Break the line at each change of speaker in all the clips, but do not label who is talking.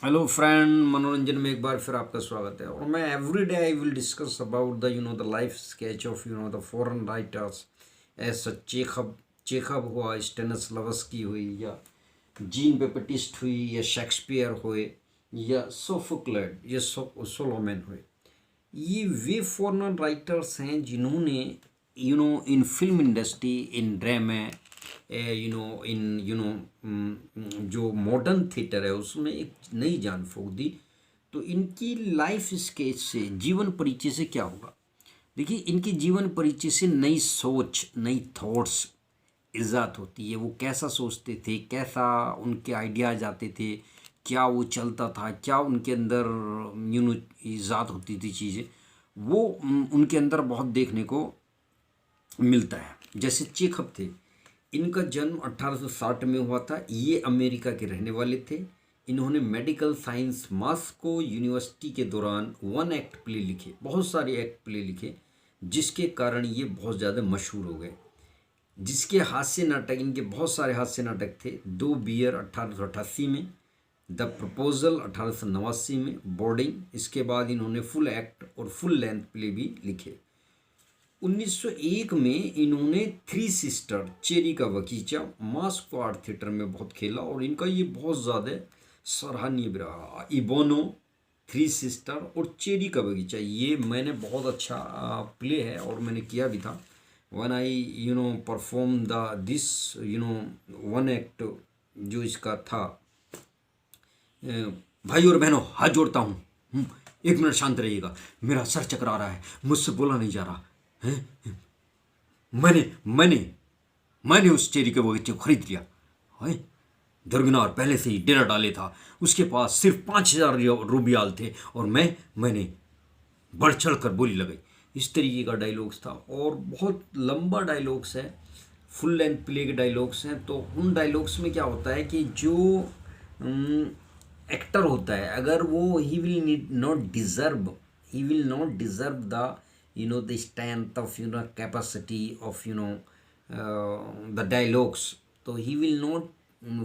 Hello friend, मनोरंजन में एक बार फिर आपका स्वागत है। और मैं every day I will discuss about the the life sketch of the foreign writers. ऐसा चेखव हुआ, स्टेनिस्लावस्की हुई, या जीन बेप्टिस्ट हुई, या शेक्सपियर हुए, या सोफोक्लेड, या सोलोमन हुए। ये वे फॉरेन राइटर्स हैं जिन्होंने इन फिल्म इंडस्ट्री, इन ड्रामा, जो मॉडर्न थिएटर है उसमें एक नई जान फूंक दी। तो इनकी लाइफ स्केच से, जीवन परिचय से क्या होगा? देखिए, इनकी जीवन परिचय से नई सोच, नई थॉट्स इजाद होती है। वो कैसा सोचते थे, कैसा उनके आइडियाज आते थे, क्या वो चलता था, क्या उनके अंदर इजाद होती थी चीज़ें, वो उनके अंदर बहुत देखने को मिलता है। जैसे चेखव थे, इनका जन्म 1860 में हुआ था। ये अमेरिका के रहने वाले थे। इन्होंने मेडिकल साइंस मॉस्को यूनिवर्सिटी के दौरान 1 एक्ट प्ले लिखे, बहुत सारे एक्ट प्ले लिखे, जिसके कारण ये बहुत ज़्यादा मशहूर हो गए। जिसके हास्य नाटक, इनके बहुत सारे हास्य नाटक थे। 2 बियर 1888 में, द प्रपोजल 1889 में, बोर्डिंग। इसके बाद इन्होंने फुल एक्ट और फुल लेंथ प्ले भी लिखे। 1901 में इन्होंने थ्री सिस्टर, चेरी का बगीचा, मॉस्को आर्ट थिएटर में बहुत खेला और इनका ये बहुत ज़्यादा सराहनीय भी रहा। इबोनो, थ्री सिस्टर और चेरी का बगीचा, ये मैंने बहुत अच्छा प्ले है और मैंने किया भी था। One I perform the this 1 act जो इसका था। भाई और बहनों, हाथ जोड़ता हूँ, 1 मिनट शांत रहिएगा, मेरा सर चकरा रहा है, मुझसे बोला नहीं जा रहा है। मैंने मैंने मैंने उस चेरी के बगीचे को खरीद लिया है। दरगनार पहले से ही डेरा डाले था, उसके पास सिर्फ 5,000 रूबियाल थे और मैंने बढ़ चढ़ कर बोली लगाई। इस तरीके का डायलॉग्स था और बहुत लंबा डायलॉग्स है, फुल लेंथ प्ले के डायलॉग्स हैं। तो उन डायलॉग्स में क्या होता है कि जो एक्टर होता है, अगर वो he will not deserve the the strength of capacity of the dialogues, तो he will not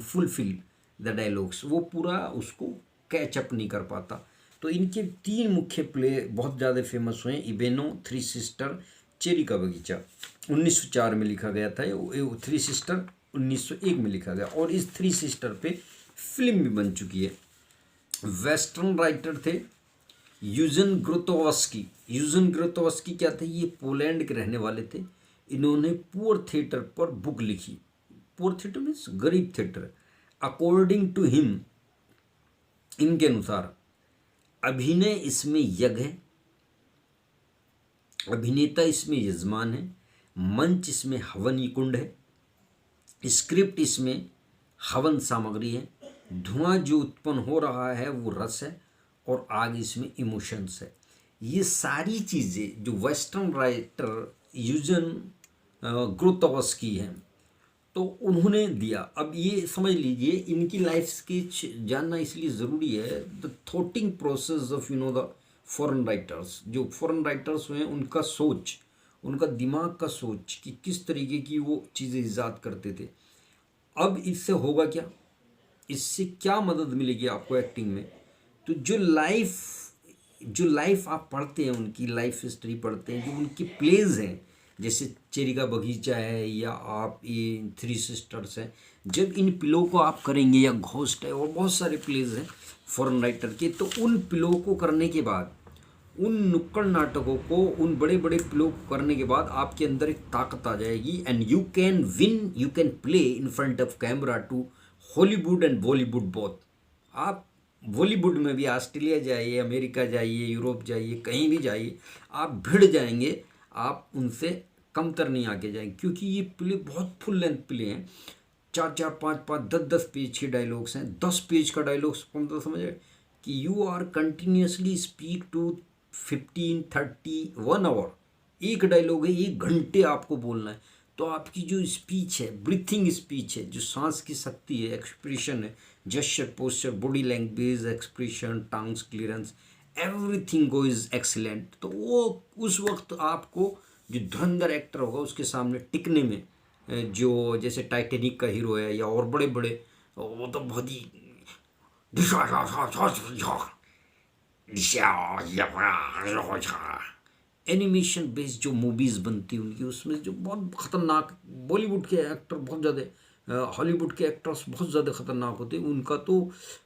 fulfill the dialogues, वो पूरा उसको कैचअप नहीं कर पाता। तो इनके 3 मुख्य प्ले बहुत ज़्यादा फेमस हुए। इबेनो, थ्री सिस्टर, चेरी का बगीचा 1904 में लिखा गया था। थ्री सिस्टर 1901 में लिखा गया और इस थ्री सिस्टर पे फिल्म भी बन चुकी है। वेस्टर्न राइटर थे यूजन ग्रोतोवस्की क्या थे? ये पोलैंड के रहने वाले थे। इन्होंने पुअर थिएटर पर बुक लिखी। पुअर थिएटर मीन्स गरीब थिएटर। अकॉर्डिंग टू हिम, इनके अनुसार अभिनय इसमें यज्ञ है, अभिनेता इसमें यजमान है, मंच इसमें हवन कुंड है, स्क्रिप्ट इसमें हवन सामग्री है, धुआं जो उत्पन्न हो रहा है वो रस है, और आग इसमें इमोशंस है। ये सारी चीज़ें जो वेस्टर्न राइटर यूजन ग्रोतोवस्की हैं, तो उन्होंने दिया। अब ये समझ लीजिए, इनकी लाइफ स्केच जानना इसलिए ज़रूरी है। The thoughting process of the foreign writers, जो फॉरेन राइटर्स हुए उनका सोच, उनका दिमाग का सोच कि किस तरीके की वो चीज़ें ईजाद करते थे। अब इससे होगा क्या, इससे क्या मदद मिलेगी आपको एक्टिंग में? तो जो लाइफ आप पढ़ते हैं, उनकी लाइफ हिस्ट्री पढ़ते हैं, जो उनकी प्लेज हैं, जैसे चेरी का बगीचा है या आप ये थ्री सिस्टर्स हैं, जब इन प्लो को आप करेंगे, या घोस्ट है, और बहुत सारे प्लेज हैं फॉरेन राइटर के, तो उन प्लो को करने के बाद, उन नुक्कड़ नाटकों को, उन बड़े बड़े प्लो को करने के बाद आपके अंदर एक ताकत आ जाएगी। And you can win, you can play in front of camera to Hollywood and Bollywood both. आप बॉलीवुड में भी ऑस्ट्रेलिया जाइए, अमेरिका जाइए, यूरोप जाइए, कहीं भी जाइए, आप भिड़ जाएंगे, आप उनसे कमतर नहीं आके जाएंगे, क्योंकि ये प्ले बहुत फुल लेंथ प्ले हैं। 4-4, 5-5, 10-10 पेज के डायलॉग्स हैं। 10 पेज का डायलॉग्स को मतलब समझे कि you are continuously speak to 15-30-1 hour. एक डायलॉग है, 1 घंटे आपको बोलना है। तो आपकी जो स्पीच है, ब्रीथिंग स्पीच है, जो सांस की शक्ति है, एक्सप्रेशन है, gesture, posture, body language, expression, tongues clearance, everything go is excellent. तो वो उस वक्त आपको, जो धुरंधर एक्टर होगा, उसके सामने टिकने में, जो जैसे टाइटेनिक का हीरो है या और बड़े बड़े, वो तो बहुत ही एनिमेशन बेस्ड जो मूवीज़ बनती हैं उनकी, उसमें जो बहुत ख़तरनाक बॉलीवुड के एक्टर बहुत ज़्यादा, हॉलीवुड के एक्टर्स बहुत ज़्यादा ख़तरनाक होते हैं। उनका तो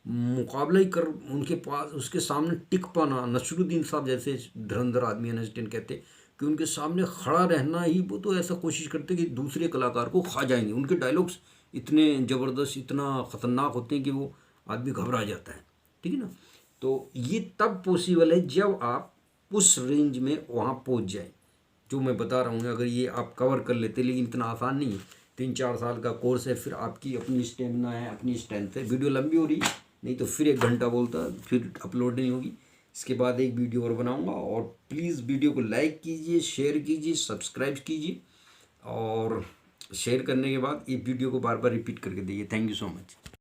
मुकाबला ही कर, उनके पास उसके सामने टिक पाना, नसरुद्दीन साहब जैसे धुरंधर आदमी है, नजरन कहते हैं कि उनके सामने खड़ा रहना ही, वो तो ऐसा कोशिश करते कि दूसरे कलाकार को खा जाएंगे। उनके डायलॉग्स इतने ज़बरदस्त, इतना ख़तरनाक होते हैं कि वो आदमी घबरा जाता है। ठीक है ना। तो ये तब पॉसिबल है जब आप उस रेंज में वहाँ पहुँच जाए जो मैं बता रहा हूँ। अगर ये आप कवर कर लेते, लेकिन इतना आसान नहीं है, 3-4 साल का कोर्स है, फिर आपकी अपनी स्टेमिना है, अपनी स्ट्रेंथ है। वीडियो लंबी हो रही, नहीं तो फिर 1 घंटा बोलता, फिर अपलोड नहीं होगी। इसके बाद एक वीडियो और बनाऊंगा। और प्लीज़ वीडियो को लाइक कीजिए, शेयर कीजिए, सब्सक्राइब कीजिए, और शेयर करने के बाद ये वीडियो को बार बार रिपीट करके दीजिए। Thank you so much.